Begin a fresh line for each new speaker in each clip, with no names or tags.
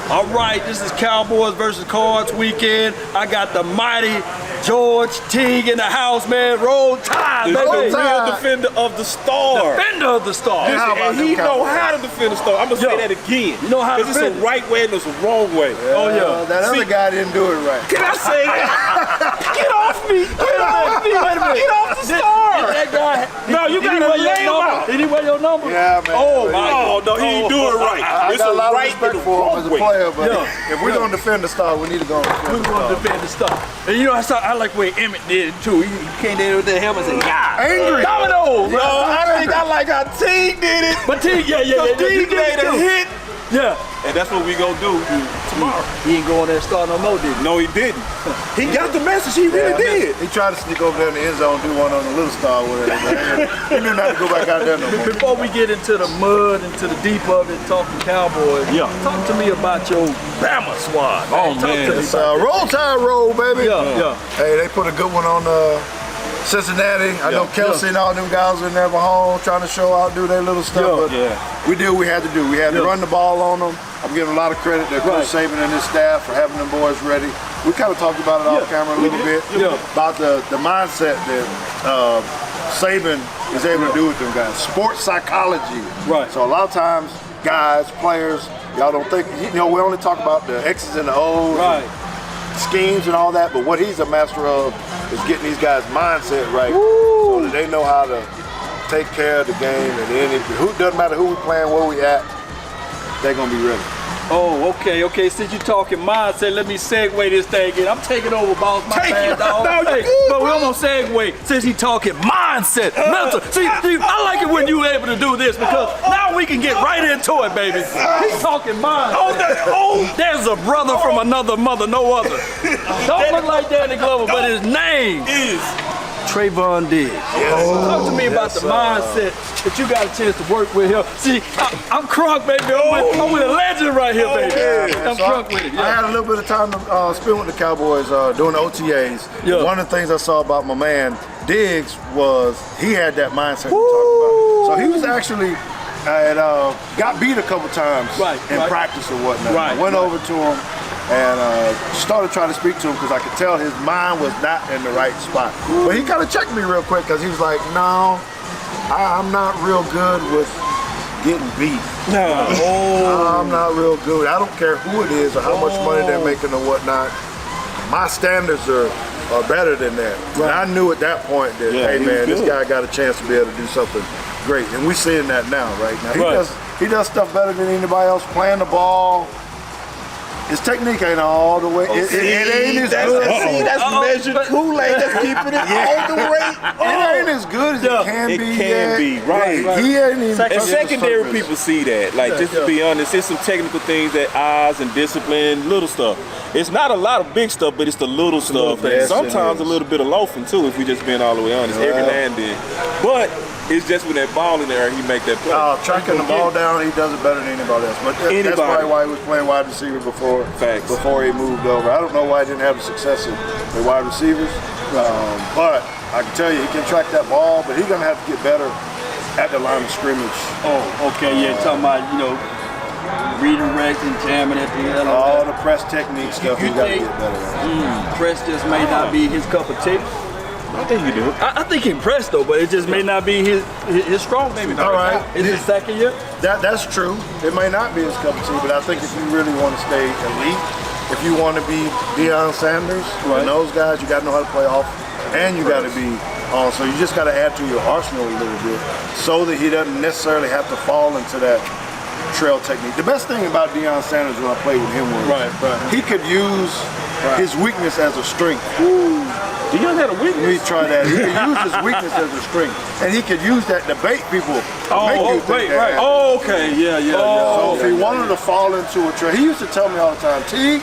All right, this is Cowboys versus Cards weekend. I got the mighty George Teague in the house, man. Roll Tide, baby.
The real defender of the star.
Defender of the star.
Listen, and he know how to defend the star. I'm going to say that again.
You know how to defend it?
It's a right way and it's a wrong way.
Oh, yeah.
That other guy didn't do it right.
Can I say that? Get off me. Get off me.
Wait a minute.
Get off the star.
That guy,
No, you got to lay him out.
Did he wear your number?
Yeah, man.
Oh, my God. No, he ain't do it right.
I got a lot of respect for him as a player, but if we're going to defend the star, we need to go and defend the star.
We're going to defend the star. And you know, I like the way Emmett did it, too. He came there with that helmet and said, yeah.
Angry.
Domino.
No, I think I like how Teague did it.
But Teague, yeah.
Teague made a hit.
Yeah.
And that's what we gonna do tomorrow.
He ain't going there and start no more, did he?
No, he didn't. He got the message. He really did.
He tried to sneak over there in the end zone, do one on the little star with it. He knew not to go back out there no more.
Before we get into the mud, into the deep of it, talking Cowboys, talk to me about your Bama squad.
Oh, man.
It's Roll Tide roll, baby.
Yeah.
Hey, they put a good one on Cincinnati. I know Kelsey and all them guys were in there home trying to show out, do their little stuff. But we did what we had to do. We had to run the ball on them. I'm giving a lot of credit to Coach Saban and his staff for having them boys ready. We kind of talked about it off camera a little bit about the mindset that Saban is able to do with them guys. Sports psychology.
Right.
So a lot of times, guys, players, y'all don't think, we only talk about the X's and the O's.
Right.
Schemes and all that, but what he's a master of is getting these guys' mindset right so that they know how to take care of the game, and then it doesn't matter who we playing, where we at, they're gonna be ready.
Oh, okay. Since you're talking mindset, let me segue this thing in. I'm taking over, boss. My bad, dog.
No,
hey, but we're gonna segue since he's talking mindset, mental. See, I like it when you're able to do this because now we can get right into it, baby. He's talking mindset. There's a brother from another mother, no other. Don't look like Danny Glover, but his name is Trayvon Diggs. Talk to me about the mindset that you got a chance to work with him. See, I'm crunk, baby. I'm with a legend right here, baby. I'm crunk with it.
I had a little bit of time to spend with the Cowboys doing the OTAs. One of the things I saw about my man Diggs was he had that mindset we talked about. So he was actually got beat a couple times in practice or whatnot. I went over to him and started trying to speak to him because I could tell his mind was not in the right spot. But he kind of checked me real quick because he was like, no, I'm not real good with getting beat. I'm not real good. I don't care who it is or how much money they're making or whatnot. My standards are better than that. And I knew at that point that, hey man, this guy got a chance to be able to do something great. And we're seeing that now, right? Now he does stuff better than anybody else, playing the ball. His technique ain't all the way. It ain't as good.
See, that's measured Kool-Aid. That's keeping it all the way.
It ain't as good as it can be.
It can be, right.
He ain't even.
And secondary people see that. Like, just to be honest, it's some technical things that eyes and discipline, little stuff. It's not a lot of big stuff, but it's the little stuff. And sometimes a little bit of loafing too, if we just being all the way honest, every now and then. But it's just when that ball in there, he make that play.
Tracking the ball down, he does it better than anybody else. But that's probably why he was playing wide receiver before he moved over. I don't know why he didn't have the success with wide receivers. But I can tell you, he can track that ball, but he's going to have to get better at the line of scrimmage.
Oh, okay, talking about, redirecting, jamming at the end.
All the press technique stuff, he got to get better at.
Press just may not be his cup of tea.
I think you do.
I think he impressed though, but it just may not be his strong. Maybe
all right.
Is it second year?
That's true. It may not be his cup of tea, but I think if you really want to stay elite, if you want to be Deion Sanders and those guys, you got to know how to play off, and you got to be on. So you just got to add to your arsenal a little bit, so that he doesn't necessarily have to fall into that trail technique. The best thing about Deion Sanders when I played with him was he could use his weakness as a strength.
Deion had a weakness.
He tried that. He could use his weakness as a strength, and he could use that to bait people.
Okay, yeah.
So if he wanted to fall into a trail, he used to tell me all the time, T,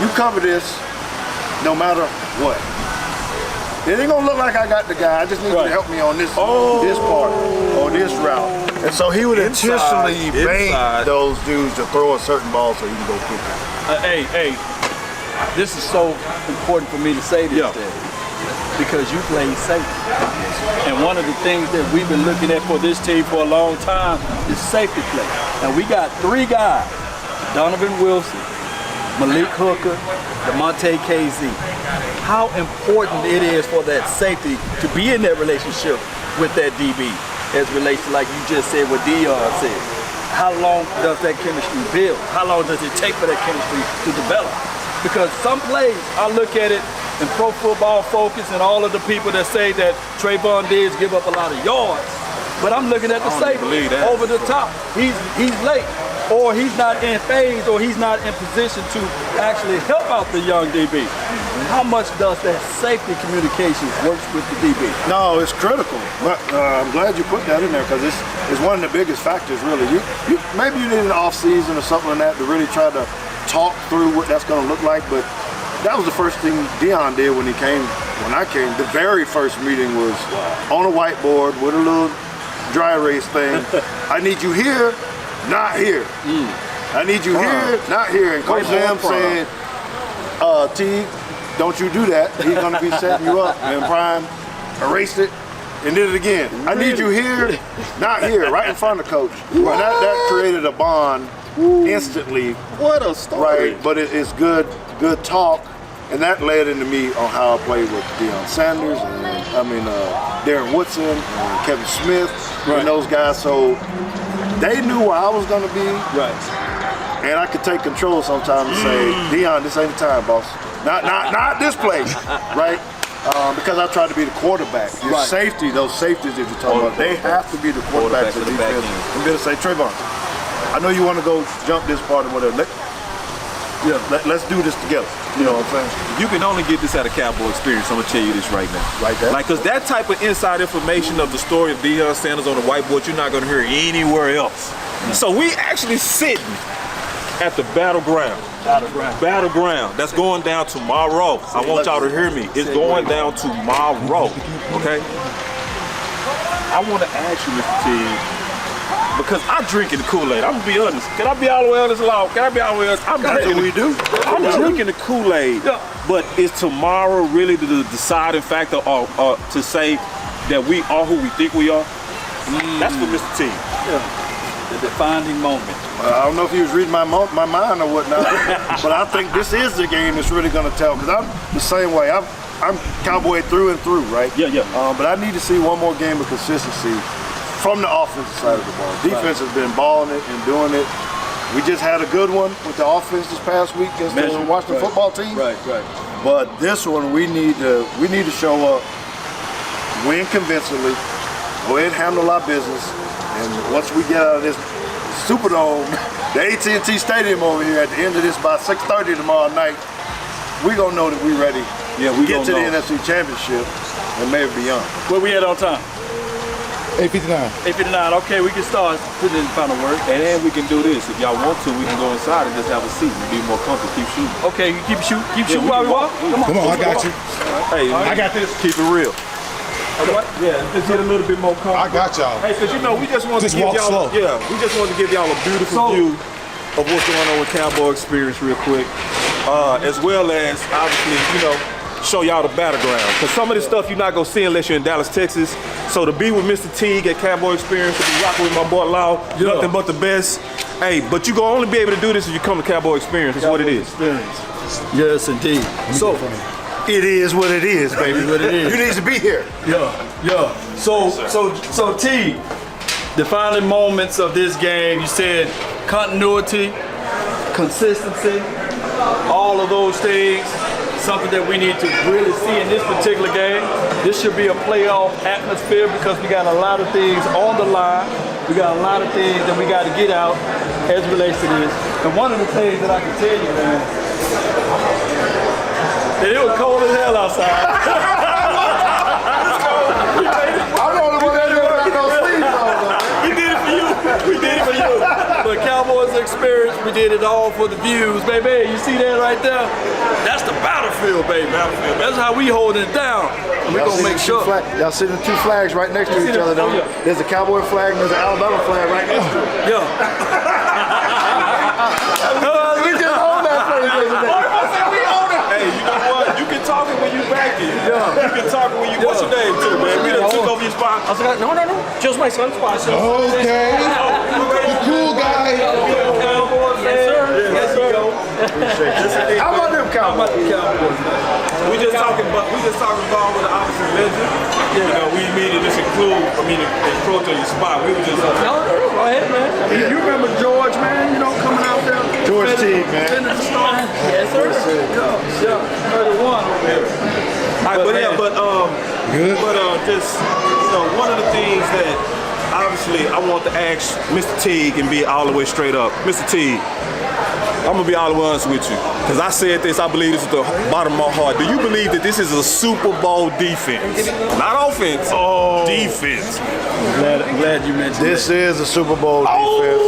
you cover this no matter what. It ain't gonna look like I got the guy. I just need you to help me on this part or this route. And so he would intentionally bait those dudes to throw a certain ball so he can go kick it.
Hey, this is so important for me to say this today because you played safety. And one of the things that we've been looking at for this team for a long time is safety play. And we got 3 guys Donovan Wilson, Malik Hooker, DeMonte KZ. How important it is for that safety to be in that relationship with that DB as relates to, like you just said, what Dion said. How long does that chemistry build? How long does it take for that chemistry to develop? Because some plays, I look at it in Pro Football Focus and all of the people that say that Trayvon Diggs give up a lot of yards, but I'm looking at the safety over the top. He's late, or he's not in phase, or he's not in position to actually help out the young DB. How much does that safety communication work with the DB?
No, it's critical. But I'm glad you put that in there because it's one of the biggest factors, really. Maybe you need an off season or something like that to really try to talk through what that's going to look like. But that was the first thing Dion did when I came. The very first meeting was on a whiteboard with a little dry erase thing. I need you here, not here. I need you here, not here. And Coach Sam said, Teague, don't you do that. He's going to be setting you up. And Prime erased it and did it again. I need you here, not here, right in front of Coach. Well, that created a bond instantly.
What a story.
Right, but it's good talk. And that led into me on how I played with Deion Sanders and Darren Woodson and Kevin Smith and those guys. So they knew where I was going to be.
Right.
And I could take control sometimes and say, Deion, this ain't the time, boss. Not this place, right? Because I tried to be the quarterback. Your safety, those safeties that you're talking about, they have to be the quarterbacks of the defense. I'm going to say, Trayvon, I know you want to go jump this part or whatever. Let's do this together. You know what I'm saying?
You can only get this out of Cowboy Experience. I'm gonna tell you this right now.
Like that?
Like, cause that type of inside information of the story of Deion Sanders on the whiteboard, you're not gonna hear anywhere else. So we actually sitting at the battleground. Battleground. That's going down tomorrow. I want y'all to hear me. It's going down tomorrow. Okay? I want to ask you, Mr. Teague, because I'm drinking the Kool-Aid. I'm gonna be honest. Can I be all the way honest, Law? Can I be all the way honest? I'm drinking the Kool-Aid. But is tomorrow really the deciding factor, or to say that we are who we think we are? That's for Mr. Teague.
The defining moment.
I don't know if he was reading my mind or whatnot, but I think this is the game that's really going to tell. Because I'm the same way. I'm Cowboy through and through, right? But I need to see one more game of consistency from the offensive side of the ball. Defense has been balling it and doing it. We just had a good one with the offense this past week against the Washington football team. But this one, we need to show up, win convincingly, go ahead and handle our business, and once we get out of this Superdome, the AT&T Stadium over here at the end of this by 6:30 tomorrow night, we're gonna know that we're ready to get to the NFC Championship and maybe beyond.
Where we at on time?
8:59.
8:59. Okay, we can start putting in the final word.
And then we can do this. If y'all want to, we can go inside and just have a seat and be more comfortable. Keep shooting.
Okay, you keep shooting while we walk.
Come on, I got you.
Hey,
I got this.
Keep it real.
Yeah, just get a little bit more comfortable.
I got y'all.
Hey, because we just want to give
walk
y'all,
slow.
we just want to give y'all a beautiful view of what's going on with Cowboy Experience real quick, as well as obviously, show y'all the battleground. Because some of this stuff you're not gonna see unless you're in Dallas, Texas. So to be with Mr. Teague at Cowboy Experience, to be rocking with my boy Law, nothing but the best. Hey, but you gonna only be able to do this if you come to Cowboy Experience. That's what it is.
Yes, indeed.
So it is what it is, baby.
What it is.
You need to be here.
So T, defining moments of this game, you said continuity, consistency, all of those things, something that we need to really see in this particular game. This should be a playoff atmosphere because we got a lot of things on the line. We got a lot of things that we got to get out as it relates to this. And one of the things that I can tell you, man, that it was cold as hell outside.
I'm the only one that got no sleeves on.
We did it for you. We did it for you. But Cowboys Experience, we did it all for the views, baby. You see that right there? That's the battlefield, baby. That's how we holding it down. And we're going to make sure.
Y'all see the two flags right next to each other, though? There's a Cowboy flag and there's an Alabama flag right next to it. We just own that place.
Hey, you know what? You can talk it when you back it. You can talk it when you. What's your name too, man? We done took over your spot.
I was like, no. Just my son's spot.
Okay. The cool guy.
Cowboys, yes, sir.
Appreciate you. How about them Cowboys?
We just talking ball with the opposite legend. You know, we immediately just encroach on your spot. We were just
Go ahead, man.
You remember George, man? You know, coming out there. George Teague, man.
Yes, sir. Yeah, 31 over here.
Just one of the things that obviously I want to ask Mr. Teague and be all the way straight up. Mr. Teague, I'm gonna be all the way honest with you, because I said this, I believe this is the bottom of my heart. Do you believe that this is a Super Bowl defense? Not offense, defense.
I'm glad you mentioned
This is a Super Bowl defense.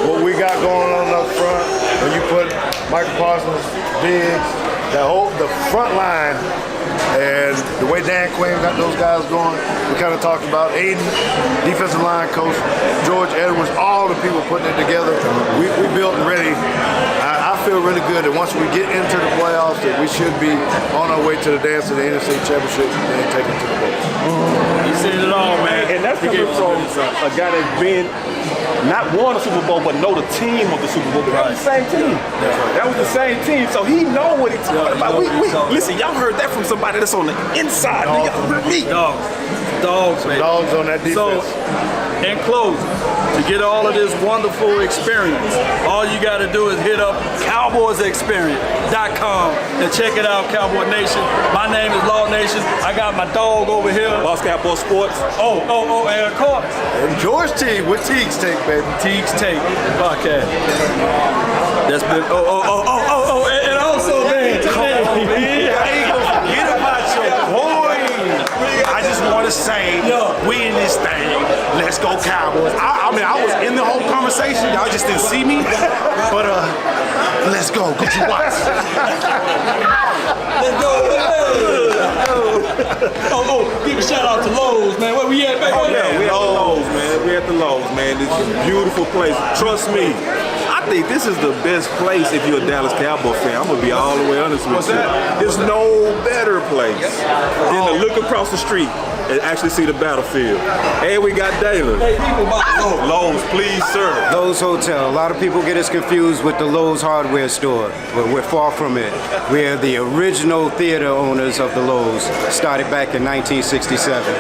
What we got going on up front, when you put Michael Parsons, Diggs, the front line, and the way Dan Quinn got those guys going, we kind of talked about Aiden, defensive line coach, George Edwards, all the people putting it together. We built and ready. I feel really good that once we get into the playoffs, that we should be on our way to the dance of the NFC Championship and take it to the bowl.
You said it all, man.
And that's coming from a guy that's been not won a Super Bowl, but know the team of the Super Bowl. That was the same team. That was the same team. So he know what he's talking about. Listen, y'all heard that from somebody that's on the inside. Y'all heard me.
Dogs, man.
Dogs on that defense.
So, in closing, to get all of this wonderful experience, all you got to do is hit up CowboysExperience.com and check it out, Cowboy Nation. My name is Law Nation. I got my dog over here.
Boss Cowboy Sports.
And of course,
And George Teague with Teague's Take, baby.
Teague's Take podcast. That's been, and also, man,
Forget about your point. I just want to say, we in this thing. Let's go Cowboys. I mean, I was in the whole conversation. Y'all just didn't see me. But let's go. Go to watch.
let's go. Give a shout out to Lowe's, man. Where we at, baby?
We at the Lowe's, man. We at the Lowe's, man. This is a beautiful place. Trust me. I think this is the best place if you're a Dallas Cowboy fan. I'm gonna be all the way honest with you. There's no better place than to look across the street and actually see the battlefield. And we got Dalen.
Hey, people about
Lowe's, please, sir.
Lowe's Hotel. A lot of people get us confused with the Lowe's hardware store, but we're far from it. We're the original theater owners of the Lowe's, started back in 1967.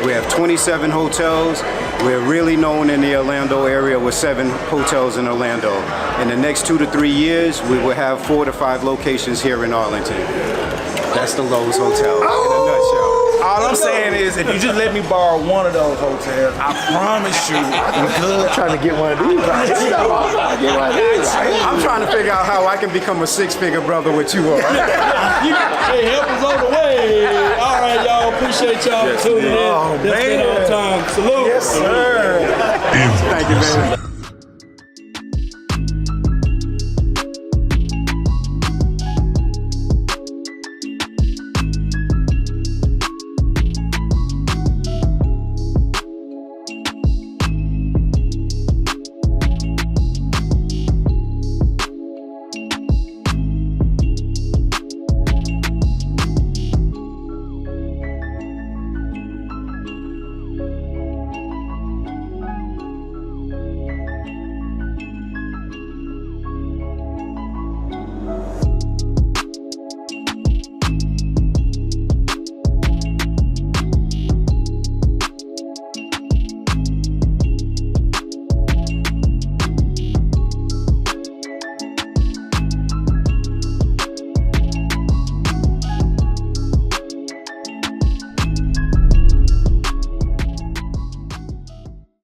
We have 27 hotels. We're really known in the Orlando area with 7 hotels in Orlando. In the next 2 to 3 years, we will have 4 to 5 locations here in Arlington. That's the Lowe's Hotel in a nutshell.
All I'm saying is, if you just let me borrow one of those hotels, I promise you, I'm good.
Trying to get one of these.
I'm trying to figure out how I can become a 6-figure brother with you all.
Hey, help is on the way. All right, y'all. Appreciate y'all for tuning in. That's been our time. Salute.
Yes, sir.
Thank you, man.